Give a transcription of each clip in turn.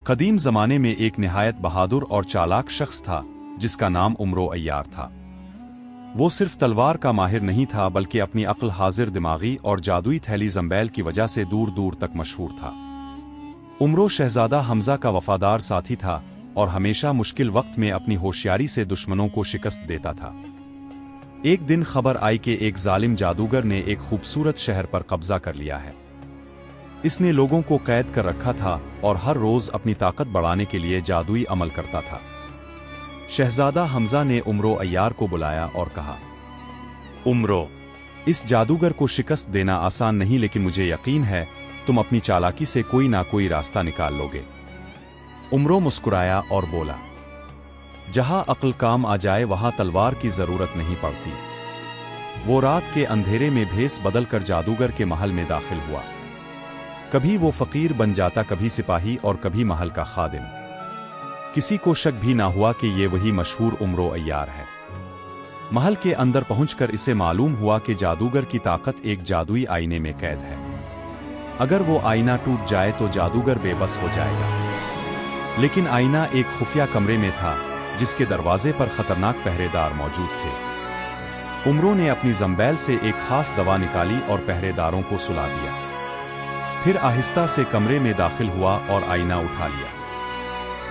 قدیم زمانے میں ایک نہایت بہادر اور چالاک شخص تھا جس کا نام عمرو عیار تھا۔ وہ صرف تلوار کا ماہر نہیں تھا بلکہ اپنی عقل، حاضر دماغی اور جادوئی تھیلی زنبیل کی وجہ سے دور دور تک مشہور تھا۔ عمرو شہزادہ حمزہ کا وفادار ساتھی تھا اور ہمیشہ مشکل وقت میں اپنی ہوشیاری سے دشمنوں کو شکست دیتا تھا۔ ایک دن خبر آئی کہ ایک ظالم جادوگر نے ایک خوبصورت شہر پر قبضہ کر لیا ہے۔ اس نے لوگوں کو قید کر رکھا تھا اور ہر روز اپنی طاقت بڑھانے کے لیے جادوئی عمل کرتا تھا۔ شہزادہ حمزہ نے عمرو عیار کو بلایا اور کہا، عمرو، اس جادوگر کو شکست دینا آسان نہیں، لیکن مجھے یقین ہے تم اپنی چالاکی سے کوئی نہ کوئی راستہ نکال لوگے۔ عمرو مسکرایا اور بولا، جہاں عقل کام آ جائے وہاں تلوار کی ضرورت نہیں پڑتی۔ وہ رات کے اندھیرے میں بھیس بدل کر جادوگر کے محل میں داخل ہوا۔ کبھی وہ فقیر بن جاتا، کبھی سپاہی اور کبھی محل کا خادم۔ کسی کو شک بھی نہ ہوا کہ یہ وہی مشہور عمرو عیار ہے۔ محل کے اندر پہنچ کر اسے معلوم ہوا کہ جادوگر کی طاقت ایک جادوئی آئینے میں قید ہے۔ اگر وہ آئینہ ٹوٹ جائے تو جادوگر بے بس ہو جائے گا۔ لیکن آئینہ ایک خفیہ کمرے میں تھا جس کے دروازے پر خطرناک پہرے دار موجود تھے۔ عمرو نے اپنی زنبیل سے ایک خاص دوا نکالی اور پہرے داروں کو سلا دیا۔ پھر آہستہ سے کمرے میں داخل ہوا اور آئینہ اٹھا لیا۔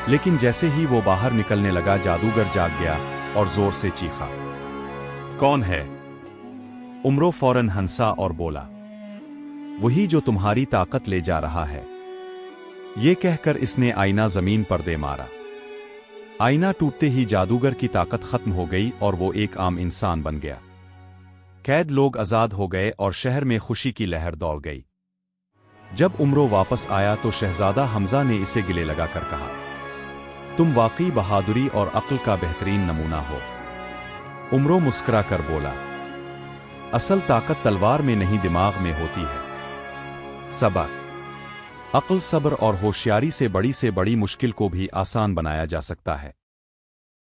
لیکن جیسے ہی وہ باہر نکلنے لگا، جادوگر جاگ گیا اور زور سے چیخا، کون ہے؟ عمرو فوراً ہنسا اور بولا، وہی جو تمہاری طاقت لے جا رہا ہے۔ یہ کہہ کر اس نے آئینہ زمین پر دے مارا۔ آئینہ ٹوٹتے ہی جادوگر کی طاقت ختم ہو گئی اور وہ ایک عام انسان بن گیا۔ قید لوگ آزاد ہو گئے اور شہر میں خوشی کی لہر دوڑ گئی۔ جب عمرو واپس آیا تو شہزادہ حمزہ نے اسے گلے لگا کر کہا، تم واقعی بہادری اور عقل کا بہترین نمونہ ہو۔ عمرو مسکرا کر بولا، اصل طاقت تلوار میں نہیں، دماغ میں ہوتی ہے۔ سبق: عقل، صبر اور ہوشیاری سے بڑی مشکل کو بھی آسان بنایا جا سکتا ہے۔